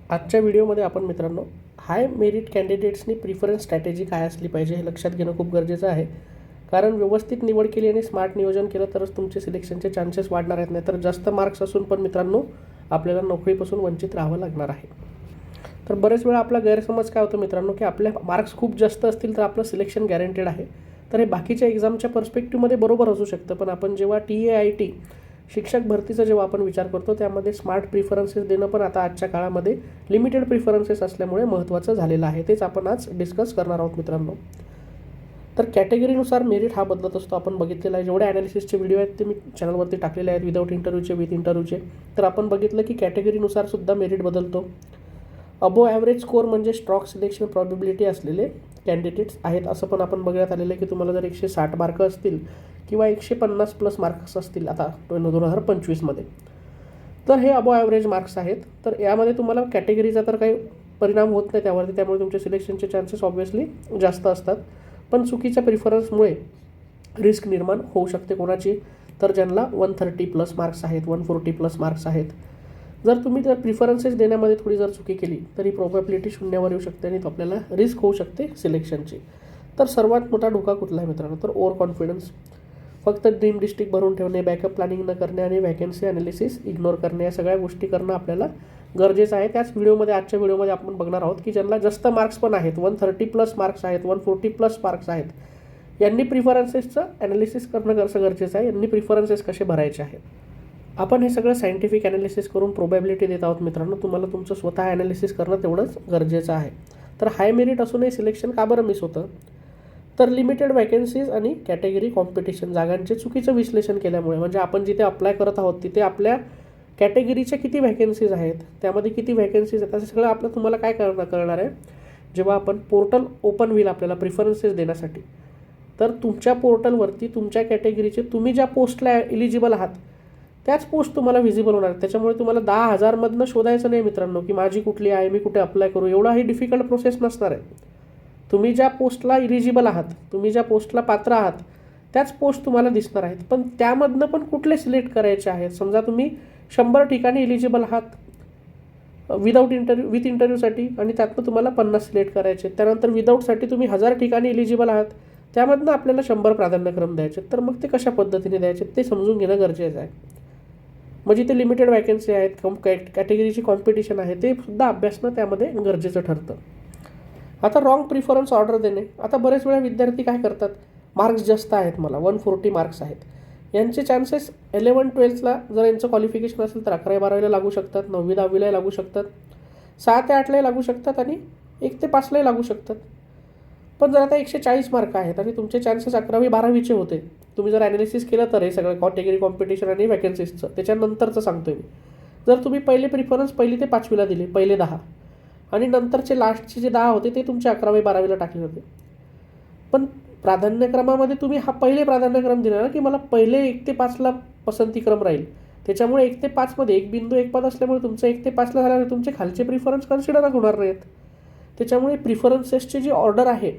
आजच्या व्हिडिओमध्ये आपण मित्रांनो हाय मेरिट कॅन्डिडेट्सनी प्रिफरन्स स्ट्रॅटेजी काय असली पाहिजे हे लक्षात घेणं खूप गरजेचं आहे. कारण व्यवस्थित निवड केली आणि स्मार्ट नियोजन केलं तरच तुमचे सिलेक्शनचे चान्सेस वाढणार आहेत. नाही तर जास्त मार्क्स असून पण मित्रांनो आपल्याला नोकरीपासून वंचित राहावं लागणार आहे. तर बरेच वेळा आपला गैरसमज काय होतो मित्रांनो की आपले मार्क्स खूप जास्त असतील तर आपलं सिलेक्शन गॅरंटेड आहे. तर हे बाकीच्या एक्झामच्या पर्स्पेक्टिव्हमध्ये बरोबर असू शकतं, पण आपण जेव्हा TAIT शिक्षक भरतीचा जेव्हा आपण विचार करतो त्यामध्ये स्मार्ट प्रिफरन्सेस देणं पण आता आजच्या काळामध्ये लिमिटेड प्रिफरन्सेस असल्यामुळे महत्त्वाचं झालेलं आहे. तेच आपण आज डिस्कस करणार आहोत मित्रांनो. तर कॅटेगरीनुसार मेरिट हा बदलत असतो. आपण बघितलेला आहे, जेवढे ॲनालिसिसचे व्हिडिओ आहेत ते मी चॅनलवरती टाकलेले आहेत, विदाऊट इंटरव्ह्यूचे, विथ इंटरव्ह्यूचे. तर आपण बघितलं की कॅटेगरीनुसार सुद्धा मेरिट बदलतो. अबो ॲव्हरेज स्कोअर म्हणजे स्ट्रॉक सिलेक्शन प्रॉबिबिलिटी असलेले कॅन्डिडेट्स आहेत असं पण आपण बघण्यात आलेलं आहे की तुम्हाला जर 160 मार्क असतील किंवा 150 प्लस मार्क्स असतील आता 2025मध्ये, तर हे अबो ॲव्हरेज मार्क्स आहेत. तर यामध्ये तुम्हाला कॅटेगरीचा तर काही परिणाम होत नाही त्यावरती, त्यामुळे तुमचे सिलेक्शनचे चान्सेस ऑब्व्हियसली जास्त असतात. पण चुकीच्या प्रिफरन्समुळे रिस्क निर्माण होऊ शकते कोणाची, तर ज्यांना 130 प्लस मार्क्स आहेत, 140 प्लस मार्क्स आहेत. जर तुम्ही त्या प्रिफरन्सेस देण्यामध्ये थोडी जर चुकी केली तरी प्रोबॅबिलिटी शून्यावर येऊ शकते आणि तो आपल्याला रिस्क होऊ शकते सिलेक्शनची. तर सर्वात मोठा धोका कुठला आहे मित्रांनो, तर ओव्हर कॉन्फिडन्स. फक्त ड्रीम डिस्ट्रिक्ट भरून ठेवणे, बॅकअप प्लॅनिंग न करणे आणि वॅकन्सी ॲनालिसिस इग्नोर करणे, या सगळ्या गोष्टी करणं आपल्याला गरजेचं आहे. त्याच व्हिडिओमध्ये आजच्या व्हिडिओमध्ये आपण बघणार आहोत की ज्यांना जास्त मार्क्स पण आहेत, 130 प्लस मार्क्स आहेत, 140 प्लस मार्क्स आहेत, यांनी प्रिफरन्सेसचं ॲनालिसिस करणं कसं गरजेचं आहे, यांनी प्रिफरन्सेस कसे भरायचे आहेत. आपण हे सगळं सायंटिफिक ॲनालिसिस करून प्रोबॅबिलिटी देत आहोत मित्रांनो. तुम्हाला तुमचं स्वतः ॲनालिसिस करणं तेवढंच गरजेचं आहे. तर हाय मेरिट असूनही सिलेक्शन का बरं मिस होतं, तर लिमिटेड वॅकन्सीज आणि कॅटेगरी कॉम्पिटिशन, जागांचे चुकीचं विश्लेषण केल्यामुळे. म्हणजे आपण जिथे अप्लाय करत आहोत तिथे आपल्या कॅटेगरीच्या किती व्हॅकन्सीज आहेत, त्यामध्ये किती व्हॅकन्सीज आहेत, असं सगळं आपलं तुम्हाला काय कळणार आहे जेव्हा आपण पोर्टल ओपन होईल आपल्याला प्रिफरन्सेस देण्यासाठी. तर तुमच्या पोर्टलवरती तुमच्या कॅटेगरीचे तुम्ही ज्या पोस्टला एलिजिबल आहात त्याच पोस्ट तुम्हाला व्हिजिबल होणार. त्याच्यामुळे तुम्हाला 10,000मधनं शोधायचं नाही मित्रांनो की माझी कुठली आहे, मी कुठे अप्लाय करू. एवढा ही डिफिकल्ट प्रोसेस नसणार आहे. तुम्ही ज्या पोस्टला इलिजिबल आहात, तुम्ही ज्या पोस्टला पात्र आहात त्याच पोस्ट तुम्हाला दिसणार आहेत. पण त्यामधनं पण कुठले सिलेक्ट करायचे आहेत. समजा तुम्ही 100 ठिकाणी इलिजिबल आहात विदाऊट इंटरव्ह्यू, विथ इंटरव्ह्यूसाठी, आणि त्यातनं तुम्हाला 50 सिलेक्ट करायचे. त्यानंतर विदाऊटसाठी तुम्ही 1000 ठिकाणी इलिजिबल आहात, त्यामधनं आपल्याला 100 प्राधान्यक्रम द्यायचे. तर मग ते कशा पद्धतीने द्यायचे ते समजून घेणं गरजेचं आहे. म्हणजे ते लिमिटेड वॅकन्सी आहेत, कॅटेगरीची कॉम्पिटिशन आहे, ते सुद्धा अभ्यासणं त्यामध्ये गरजेचं ठरतं. आता रॉंग प्रिफरन्स ऑर्डर देणे. आता बरेच वेळा विद्यार्थी काय करतात, मार्क्स जास्त आहेत, मला 140 मार्क्स आहेत, यांचे चान्सेस 11-12ला जर यांचं क्वालिफिकेशन असेल तर 11वी-12वीला लागू शकतात, 9वी-10वीलाही लागू शकतात, 6 ते 8लाही लागू शकतात आणि 1 ते 5लाही लागू शकतात. पण जर आता 140 मार्क आहेत आणि तुमचे चान्सेस 11वी-12वीचे होते, तुम्ही जर ॲनालिसिस केलं तर हे सगळं कॅटेगरी कॉम्पिटिशन आणि वॅकन्सीजचं त्याच्यानंतरचं सांगतोय मी. जर तुम्ही पहिले प्रिफरन्स 1ली ते 5वीला दिले, पहिले 10, आणि नंतरचे लास्टचे जे 10 होते ते तुमचे 11वी-12वीला टाकले होते, पण प्राधान्यक्रमामध्ये तुम्ही हा पहिले प्राधान्यक्रम दिला ना की मला पहिले 1 ते 5ला पसंतीक्रम राहील. त्याच्यामुळे 1 ते 5मध्ये 1 बिंदू 1 पद असल्यामुळे तुमचं 1 ते 5ला झाल्यामुळे तुमचे खालचे प्रिफरन्स कन्सिडरच होणार नाहीत. त्याच्यामुळे प्रिफरन्सेसची जी ऑर्डर आहे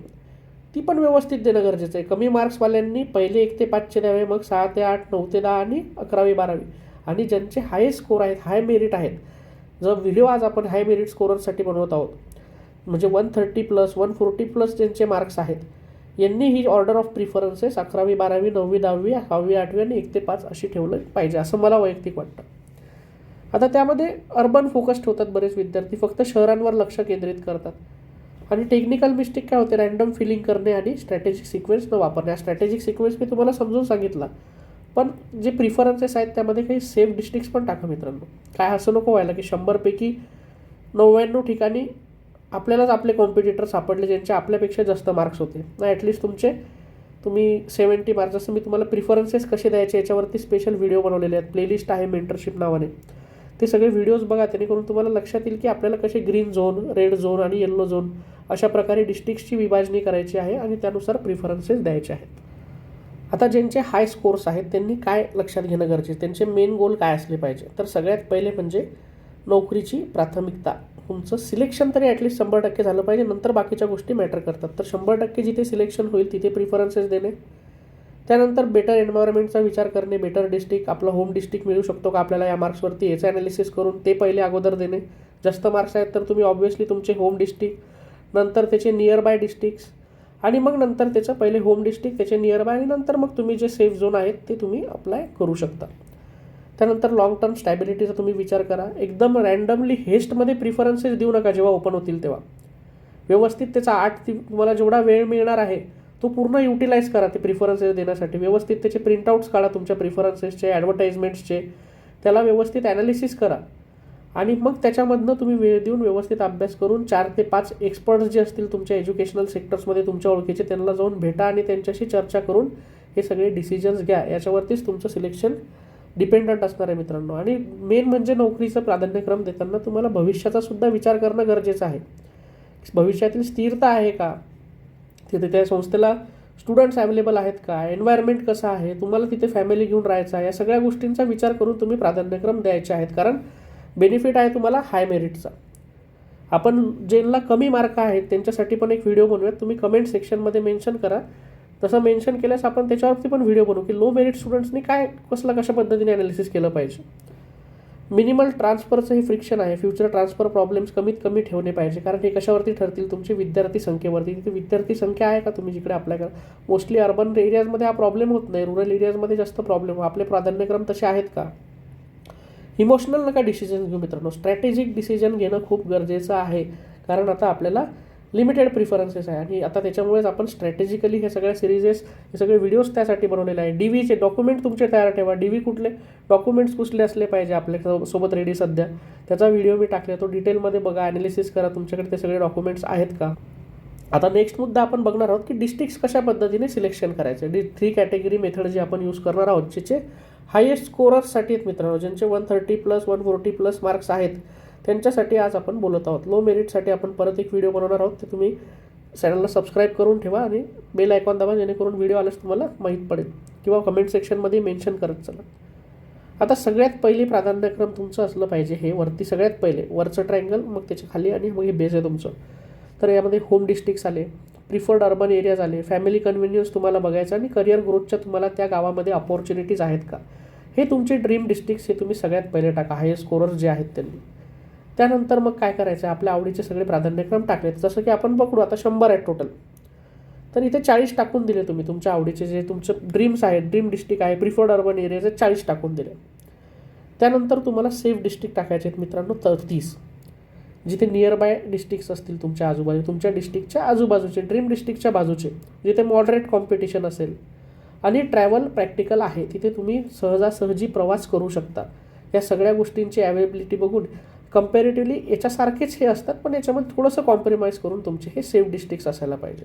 ती पण व्यवस्थित देणं गरजेचं आहे. कमी मार्क्सवाल्यांनी पहिले 1 ते 5चे द्यावे, मग 6 ते 8, 9 ते 10 आणि 11वी-12वी. आणि ज्यांचे हाय स्कोर आहेत, हाय मेरिट आहेत, जो व्हिडिओ आज आपण हाय मेरिट स्कोरर्ससाठी बनवत आहोत, म्हणजे 130 प्लस 140 प्लस ज्यांचे मार्क्स आहेत, यांनी ही ऑर्डर ऑफ प्रिफरन्सेस 11वी-12वी, 9वी-10वी, 6वी-8वी आणि 1 ते 5 अशी ठेवलं पाहिजे असं मला वैयक्तिक वाटतं. आता त्यामध्ये अर्बन फोकस्ड होतात बरेच विद्यार्थी, फक्त शहरांवर लक्ष केंद्रित करतात. आणि टेक्निकल मिस्टेक काय होते, रँडम फिलिंग करणे आणि स्ट्रॅटेजिक सिक्वेन्स न वापरणे. स्ट्रॅटेजिक सिक्वेन्स मी तुम्हाला समजून सांगितला, पण जे प्रिफरन्सेस आहेत त्यामध्ये काही सेफ डिस्ट्रिक्ट्स पण टाका मित्रांनो. काय असं नको व्हायला की 100पैकी 99 ठिकाणी आपल्यालाच आपले कॉम्पिटिटर सापडले ज्यांचे आपल्यापेक्षा जास्त मार्क्स होते. नाही, ॲटलिस्ट तुम्ही 70 मार्क्स. जसं मी तुम्हाला प्रिफरन्सेस कसे द्यायचे याच्यावरती स्पेशल व्हिडिओ बनवलेले आहेत, प्लेलिस्ट आहे मेंटरशिप नावाने. ते सगळे व्हिडिओज बघा, जेणेकरून तुम्हाला लक्षात येईल की आपल्याला कसे ग्रीन झोन, रेड झोन आणि येल्लो झोन अशा प्रकारे डिस्ट्रिक्ट्सची विभागणी करायची आहे आणि त्यानुसार प्रिफरन्सेस द्यायचे आहेत. आता ज्यांचे हाय स्कोर्स आहेत त्यांनी काय लक्षात घेणं गरजेचं, त्यांचे मेन गोल काय असले पाहिजे, तर सगळ्यात पहिले म्हणजे नोकरीची प्राथमिकता. तुमचं सिलेक्शन तरी ॲटलिस्ट 100% झालं पाहिजे, नंतर बाकीच्या गोष्टी मॅटर करतात. तर 100% जिथे सिलेक्शन होईल तिथे प्रिफरन्सेस देणे. त्यानंतर बेटर एन्व्हायरमेंटचा विचार करणे, बेटर डिस्ट्रिक्ट, आपला होम डिस्ट्रिक्ट मिळू शकतो का आपल्याला या मार्क्सवरती, याचं ॲनालिसिस करून ते पहिले अगोदर देणे. जास्त मार्क्स आहेत तर तुम्ही ऑब्व्हियसली तुमचे होम डिस्ट्रिक्ट, नंतर त्याचे नियर बाय डिस्ट्रिक्ट्स, आणि मग नंतर त्याचं पहिले होम डिस्ट्रिक्ट, त्याचे नियर बाय, आणि नंतर मग तुम्ही जे सेफ झोन आहेत ते तुम्ही अप्लाय करू शकता. त्यानंतर लॉंग टर्म स्टॅबिलिटीचा तुम्ही विचार करा. एकदम रँडमली हेस्टमध्ये प्रिफरन्सेस देऊ नका. जेव्हा ओपन होतील तेव्हा व्यवस्थित त्याचा तुम्हाला जेवढा वेळ मिळणार आहे तो पूर्ण युटिलाइज करा ते प्रिफरन्सेस देण्यासाठी. व्यवस्थित त्याचे प्रिंटआउट्स काढा तुमच्या प्रिफरन्सेसचे, ॲडव्हर्टाइजमेंट्सचे, त्याला व्यवस्थित ॲनालिसिस करा आणि मग त्याच्यामधनं तुम्ही वेळ देऊन व्यवस्थित अभ्यास करून 4 ते 5 एक्सपर्ट्स जे असतील तुमच्या एज्युकेशनल सेक्टर्समध्ये तुमच्या ओळखीचे, त्यांना जाऊन भेटा आणि त्यांच्याशी चर्चा करून हे सगळे डिसिजन्स घ्या. याच्यावरतीच तुमचं सिलेक्शन डिपेंडंट असणार आहे मित्रांनो. आणि मेन म्हणजे नोकरीचं प्राधान्यक्रम देताना तुम्हाला भविष्याचा सुद्धा विचार करणं गरजेचं आहे. भविष्यातील स्थिरता आहे का, तिथे त्या संस्थेला स्टुडंट्स अवेलेबल आहेत का, एन्व्हायरमेंट कसं आहे, तुम्हाला तिथे फॅमिली घेऊन राहायचं आहे, या सगळ्या गोष्टींचा विचार करून तुम्ही प्राधान्यक्रम द्यायचे आहेत. कारण बेनिफिट आहे तुम्हाला हाय मेरिटचा. आपण ज्यांना कमी मार्क आहेत त्यांच्यासाठी पण एक व्हिडिओ बनवूयात. तुम्ही कमेंट सेक्शनमध्ये मेन्शन करा. तसं मेन्शन केल्यास आपण त्याच्यावरती पण व्हिडिओ बनवू की लो मेरिट स्टुडंट्सनी कशा पद्धतीने ॲनालिसिस केलं पाहिजे. मिनिमल ट्रान्सफरचं हे फ्रिक्शन आहे. फ्युचर ट्रान्सफर प्रॉब्लेम्स कमीत कमी ठेवले पाहिजे. कारण हे कशावरती ठरतील, तुमची विद्यार्थी संख्येवरती. तिथे विद्यार्थी संख्या आहे का तुम्ही जिकडे अप्लाय करा. मोस्टली अर्बन एरियाजमध्ये हा प्रॉब्लेम होत नाही, रुरल एरियाजमध्ये जास्त प्रॉब्लेम. आपले प्राधान्यक्रम तसे आहेत का. इमोशनल नका डिसिजन घेऊ मित्रांनो. स्ट्रॅटेजिक डिसिजन घेणं खूप गरजेचं आहे. कारण आता आपल्याला लिमिटेड प्रिफरन्सेस आहे आणि आता त्याच्यामुळेच आपण स्ट्रॅटेजिकली हे सगळ्या सिरीजेस, हे सगळे व्हिडिओज त्यासाठी बनवलेले आहे. DVचे डॉक्युमेंट तुमचे तयार ठेवा. DV कुठले डॉक्युमेंट्स कुठले असले पाहिजे आपल्यासोबत रेडी सध्या, त्याचा व्हिडिओ मी टाकला, तो डिटेलमध्ये बघा, ॲनालिसिस करा तुमच्याकडे ते सगळे डॉक्युमेंट्स आहेत का. आता नेक्स्ट मुद्दा आपण बघणार आहोत की डिस्ट्रिक्ट्स कशा पद्धतीने सिलेक्शन करायचे. 3 कॅटेगरी मेथड जी आपण यूज करणार आहोत, ज्याचे हायेस्ट स्कोरर्ससाठी आहेत मित्रांनो, ज्यांचे 130+ 140+ मार्क्स आहेत त्यांच्यासाठी आज आपण बोलत आहोत. लो मेरिटसाठी आपण परत एक व्हिडिओ बनवणार आहोत. ते तुम्ही चॅनलला सबस्क्राईब करून ठेवा आणि बेल आयकॉन दाबा, जेणेकरून व्हिडिओ आल्यास तुम्हाला माहीत पडेल, किंवा कमेंट सेक्शनमध्ये मेन्शन करत चला. आता सगळ्यात पहिली प्राधान्यक्रम तुमचं असलं पाहिजे हे वरती, सगळ्यात पहिले वरचं ट्रायंगल, मग त्याच्या खाली, आणि मग हे बेस आहे तुमचं. तर यामध्ये होम डिस्ट्रिक्ट्स आले, प्रिफर्ड अर्बन एरियाज आले, फॅमिली कन्व्हिनियन्स तुम्हाला बघायचं, आणि करिअर ग्रोथच्या तुम्हाला त्या गावामध्ये अपॉर्च्युनिटीज आहेत का. हे तुमचे ड्रीम डिस्ट्रिक्ट्स हे तुम्ही सगळ्यात पहिले टाका, हायेस्ट स्कोरर्स जे आहेत त्यांनी. त्यानंतर मग काय करायचं, आपल्या आवडीचे सगळे प्राधान्यक्रम टाकले. जसं की आपण पकडू आता 100 आहेत टोटल, तर इथे 40 टाकून दिले तुम्ही. तुमच्या आवडीचे जे तुमचे ड्रीम्स आहेत, ड्रीम डिस्ट्रिक्ट आहे, प्रिफर्ड अर्बन एरियाचे 40 टाकून दिले. त्यानंतर तुम्हाला सेफ डिस्ट्रिक्ट टाकायचे आहेत मित्रांनो 30, जिथे नियर बाय डिस्ट्रिक्ट्स असतील तुमच्या आजूबाजू, तुमच्या डिस्ट्रिक्टच्या आजूबाजूचे, ड्रीम डिस्ट्रिक्टच्या बाजूचे, जिथे मॉडरेट कॉम्पिटिशन असेल आणि ट्रॅव्हल प्रॅक्टिकल आहे, तिथे तुम्ही सहजासहजी प्रवास करू शकता. या सगळ्या गोष्टींची अवेलेबिलिटी बघून कम्पॅरेटिव्हली याच्यासारखेच हे असतात, पण याच्यामध्ये थोडंसं कॉम्प्रोमाइज करून तुमचे हे सेफ डिस्ट्रिक्ट्स असायला पाहिजे.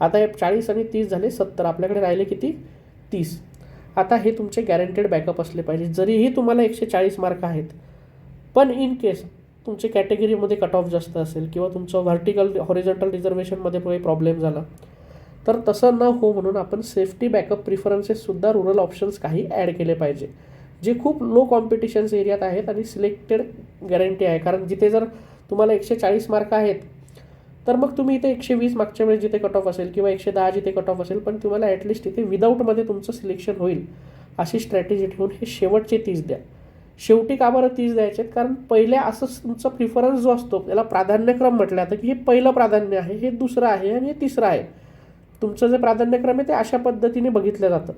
आता हे 40 आणि 30 झाले 70, आपल्याकडे राहिले किती 30. आता हे तुमचे गॅरंटेड बॅकअप असले पाहिजे. जरीही तुम्हाला 140 मार्क आहेत, पण इन केस तुमचे कॅटेगरीमध्ये कट ऑफ जास्त असेल किंवा तुमचं व्हर्टिकल हॉरिझॉन्टल रिझर्वेशनमध्ये काही प्रॉब्लेम झाला, तर तसं न हो म्हणून आपण सेफ्टी बॅकअप प्रिफरन्सेससुद्धा रुरल ऑप्शन्स काही ॲड केले पाहिजे, जे खूप लो कॉम्पिटिशन्स एरियात आहेत आणि सिलेक्टेड गॅरंटी आहे. कारण जिथे जर तुम्हाला 140 मार्क आहेत, तर मग तुम्ही इथे 120 मागच्या वेळेस जिथे कट ऑफ असेल किंवा 110 जिथे कट ऑफ असेल, पण तुम्हाला ॲटलिस्ट इथे विदाऊटमध्ये तुमचं सिलेक्शन होईल अशी स्ट्रॅटेजी ठेवून हे शेवटचे 30 द्या. शेवटी का बरं 30 द्यायचे आहेत, कारण पहिले असंच तुमचा प्रिफरन्स जो असतो त्याला प्राधान्यक्रम म्हटलं जातं की हे पहिलं प्राधान्य आहे, हे दुसरं आहे आणि हे तिसरं आहे. तुमचं जे प्राधान्यक्रम आहे ते अशा पद्धतीने बघितलं जातं.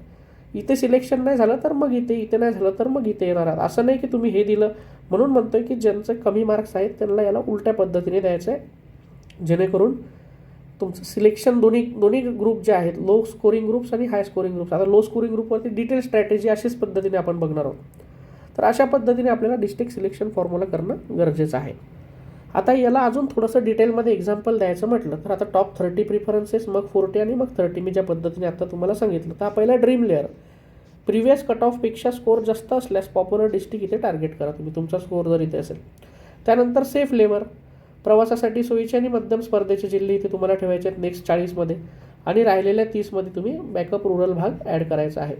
इथे सिलेक्शन नाही झालं तर मग इथे नाही झालं तर मग इथे येणार आहात. असं नाही की तुम्ही हे दिलं म्हणून म्हणतोय की ज्यांचे कमी मार्क्स आहेत त्यांना याला उलट्या पद्धतीने द्यायचं आहे, जेणेकरून तुमचं सिलेक्शन दोन्ही ग्रुप जे आहेत, लो स्कोरिंग ग्रुप्स आणि हाय स्कोरिंग ग्रुप्स. आता लो स्कोरिंग ग्रुपवरती डिटेल स्ट्रॅटेजी अशाच पद्धतीने आपण बघणार आहोत. तर अशा पद्धतीने आपल्याला डिस्ट्रिक्ट सिलेक्शन फॉर्म्युला करणं गरजेचं आहे. आता याला अजून थोडंसं डिटेलमध्ये एक्झाम्पल द्यायचं म्हटलं तर आता टॉप 30 प्रिफरन्सेस, मग 40 आणि मग 30 मी ज्या पद्धतीने आता तुम्हाला सांगितलं. तर हा पहिला ड्रीम लेअर. प्रिव्हियस कट ऑफपेक्षा स्कोर जास्त असल्यास पॉप्युलर डिस्ट्रिक्ट इथे टार्गेट करा तुम्ही, तुमचा स्कोर जर इथे असेल. त्यानंतर सेफ लेवर, प्रवासासाठी सोयीचे आणि मध्यम स्पर्धेचे जिल्हे इथे तुम्हाला ठेवायचे आहेत नेक्स्ट 40मध्ये, आणि राहिलेल्या 30मध्ये तुम्ही बॅकअप रुरल भाग ॲड करायचा आहे.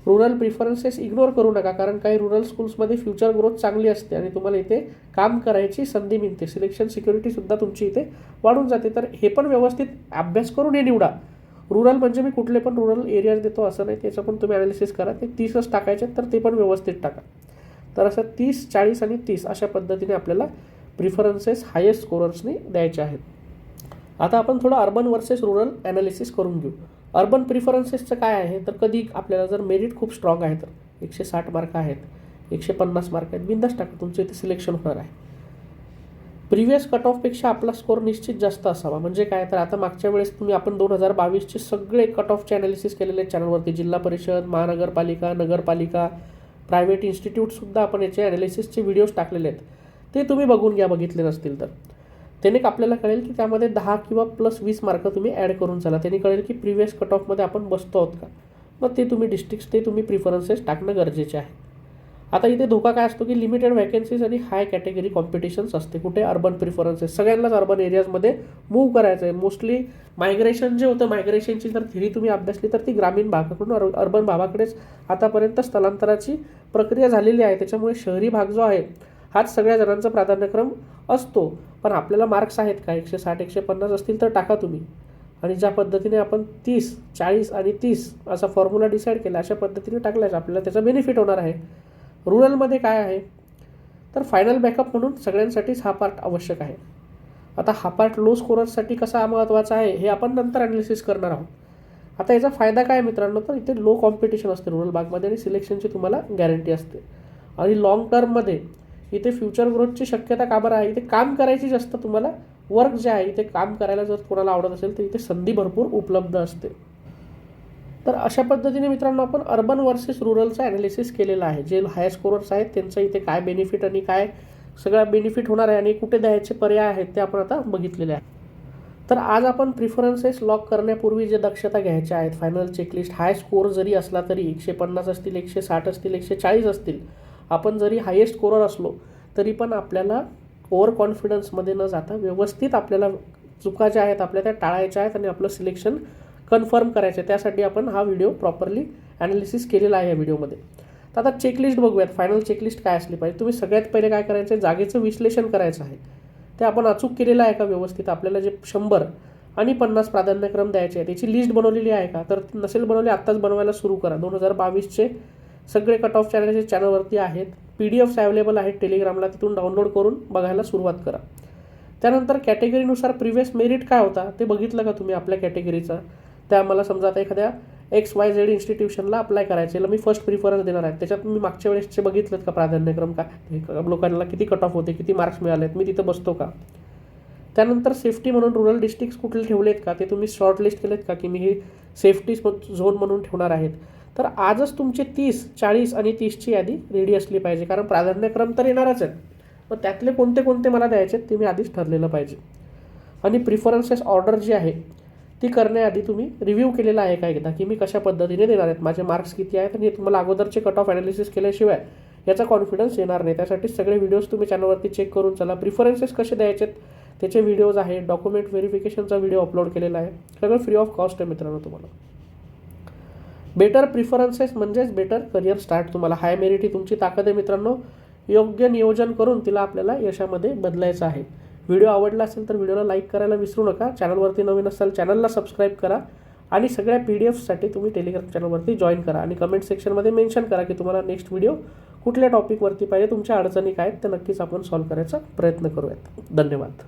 रुरल प्रिफरन्सेस इग्नोर करू नका, कारण काही रुरल स्कूल्समध्ये फ्युचर ग्रोथ चांगली असते आणि तुम्हाला इथे काम करायची संधी मिळते. सिलेक्शन सिक्युरिटीसुद्धा तुमची इथे वाढून जाते. तर हे पण व्यवस्थित अभ्यास करून हे निवडा. रुरल म्हणजे मी कुठले पण रुरल एरियाज देतो असं नाही, त्याचं पण तुम्ही ॲनालिसिस करा. ते 30च टाकायचे तर ते पण व्यवस्थित टाका. तर असं 30, 40 आणि 30 अशा पद्धतीने आपल्याला प्रिफरन्सेस हायेस्ट स्कोरर्सनी द्यायचे आहेत. आता आपण थोडं अर्बन वर्सेस रुरल ॲनालिसिस करून घेऊ. अर्बन प्रिफरन्सेसचं काय आहे, तर कधी आपल्याला जर मेरिट खूप स्ट्रॉंग आहे तर 160 मार्क आहेत, 150 मार्क आहेत, बिंदास टाका, तुमचं इथे सिलेक्शन होणार आहे. प्रिव्हियस कट ऑफपेक्षा आपला स्कोर निश्चित जास्त असावा. म्हणजे काय, तर आता मागच्या वेळेस आपण 2022चे सगळे कट ऑफचे ॲनालिसिस केलेले आहेत चॅनलवरती. जिल्हा परिषद, महानगरपालिका, नगरपालिका, प्रायव्हेट इन्स्टिट्यूटसुद्धा आपण याचे ॲनालिसिसचे व्हिडिओज टाकलेले आहेत. ते तुम्ही बघून घ्या बघितले नसतील तर. त्याने आपल्याला कळेल की त्यामध्ये 10 किंवा +20 मार्क तुम्ही ॲड करून चला. त्याने कळेल की प्रिव्हियस कट ऑफमध्ये आपण बसतो आहोत का. मग ते तुम्ही डिस्ट्रिक्ट्स, ते तुम्ही प्रिफरन्सेस टाकणं गरजेचे आहे. आता इथे धोका काय असतो की लिमिटेड वॅकन्सीज आणि हाय कॅटेगरी कॉम्पिटिशन्स असते. कुठे, अर्बन प्रिफरन्सेस. सगळ्यांनाच अर्बन एरियाजमध्ये मूव्ह करायचं आहे. मोस्टली मायग्रेशन जे होतं, मायग्रेशनची जर थिअरी तुम्ही अभ्यासली तर ती ग्रामीण भागाकडून अर्बन भागाकडेच आतापर्यंत स्थलांतराची प्रक्रिया झालेली आहे. त्याच्यामुळे शहरी भाग जो आहे हाच सगळ्या जणांचा प्राधान्यक्रम असतो. पण आपल्याला मार्क्स आहेत का, 160 150 असतील तर टाका तुम्ही. आणि ज्या पद्धतीने आपण 30, 40 आणि 30 असा फॉर्म्युला डिसाईड केला, अशा पद्धतीने टाकल्यास आपल्याला त्याचा बेनिफिट होणार आहे. रुरलमध्ये काय आहे, तर फायनल बॅकअप म्हणून सगळ्यांसाठीच हा पार्ट आवश्यक आहे. आता हा पार्ट लो स्कोरर्ससाठी कसा महत्त्वाचा आहे हे आपण नंतर ॲनालिसिस करणार आहोत. आता याचा फायदा काय मित्रांनो, तर इथे लो कॉम्पिटिशन असते रुरल भागमध्ये आणि सिलेक्शनची तुम्हाला गॅरंटी असते. आणि लाँग टर्ममध्ये इथे फ्युचर ग्रोथची शक्यता का बरं आहे, इथे काम करायची जास्त तुम्हाला वर्क जे आहे, इथे काम करायला जर कोणाला आवडत असेल तर इथे संधी भरपूर उपलब्ध असते. तर अशा पद्धतीने मित्रांनो आपण अर्बन वर्सेस रुरलचं ॲनालिसिस केलेलं आहे. जे हाय स्कोरर्स आहेत त्यांचं इथे काय बेनिफिट आणि काय सगळा बेनिफिट होणार आहे आणि कुठे द्यायचे पर्याय आहेत ते आपण आता बघितलेले आहे. तर आज आपण प्रिफरन्सेस लॉक करण्यापूर्वी जे दक्षता घ्यायच्या आहेत, फायनल चेकलिस्ट, हाय स्कोर जरी असला तरी 150 असतील, 160 असतील, 140 असतील, आपण जरी हायेस्ट स्कोरर असलो तरी पण आपल्याला ओव्हर कॉन्फिडन्समध्ये न जाता व्यवस्थित आपल्याला चुका ज्या आहेत आपल्या त्या टाळायच्या आहेत आणि आपलं सिलेक्शन कन्फर्म करायचं आहे. त्यासाठी आपण हा व्हिडिओ प्रॉपरली ॲनालिसिस केलेला आहे या व्हिडिओमध्ये. तर आता चेकलिस्ट बघूयात. फायनल चेकलिस्ट काय असली पाहिजे. तुम्ही सगळ्यात पहिले काय करायचं आहे, जागेचं विश्लेषण करायचं आहे. ते आपण अचूक केलेलं आहे का व्यवस्थित. आपल्याला जे 100 आणि 50 प्राधान्यक्रम द्यायचे आहे त्याची लिस्ट बनवलेली आहे का, तर नसेल बनवली आत्ताच बनवायला सुरू करा. 2022चे सगळे कट ऑफ चॅनलवरती आहेत. PDFs अवेलेबल आहेत टेलिग्रामला, तिथून डाउनलोड करून बघायला सुरुवात करा. त्यानंतर कॅटेगरीनुसार प्रिव्हियस मेरिट काय होता ते बघितलं का तुम्ही आपल्या कॅटेगरीचा. त्या मला समजा आता एखाद्या XYZ इन्स्टिट्यूशनला अप्लाय करायचं, मी फर्स्ट प्रिफरन्स देणार आहे. त्याच्यात मी मागच्या वेळेसचे बघितलं का प्राधान्यक्रम काय, लोकांना किती कट ऑफ होते, किती मार्क्स मिळालेत, मी तिथं बसतो का. त्यानंतर सेफ्टी म्हणून रुरल डिस्ट्रिक्ट्स कुठले ठेवलेत का, ते तुम्ही शॉर्ट लिस्ट केलेत का की मी हे सेफ्टी झोन म्हणून ठेवणार आहेत. तर आजच तुमचे 30, 40 आणि 30ची यादी रेडी असली पाहिजे, कारण प्राधान्यक्रम तर येणारच आहेत. मग त्यातले कोणते कोणते मला द्यायचे ते मी आधीच ठरलेलं पाहिजे. आणि प्रिफरन्सेस ऑर्डर जी आहे ती करण्याआधी तुम्ही रिव्ह्यू केलेला आहे का एकदा, की मी कशा पद्धतीने देणार आहेत, माझे मार्क्स किती आहेत. आणि तुम्हाला अगोदरचे कट ऑफ ॲनालिसिस केल्याशिवाय याचा कॉन्फिडन्स येणार नाही. त्यासाठी सगळे व्हिडिओज तुम्ही चॅनलवरती चेक करून चला. प्रिफरन्सेस कसे द्यायचे त्याचे व्हिडिओज आहेत. डॉक्युमेंट व्हेरिफिकेशनचा व्हिडिओ अपलोड केलेला आहे. सगळं फ्री ऑफ कॉस्ट आहे मित्रांनो तुम्हाला. बेटर प्रिफरन्सेस म्हणजेच बेटर करिअर स्टार्ट. तुम्हाला हाय मेरिट ही तुमची ताकद आहे मित्रांनो. योग्य नियोजन करून तिला आपल्याला यशामध्ये बदलायचं आहे. व्हिडिओ आवडला असेल तर व्हिडिओला लाईक करायला विसरू नका. चॅनलवरती नवीन असाल चॅनलला सबस्क्राईब करा. आणि सगळ्या PDFसाठी तुम्ही टेलिग्राम चॅनलवरती जॉईन करा. आणि कमेंट सेक्शनमध्ये मेन्शन करा की तुम्हाला नेक्स्ट व्हिडिओ कुठल्या टॉपिकवरती पाहिजे, तुमच्या अडचणी काय आहेत ते नक्कीच आपण सॉल्व्ह करायचा प्रयत्न करूयात. धन्यवाद.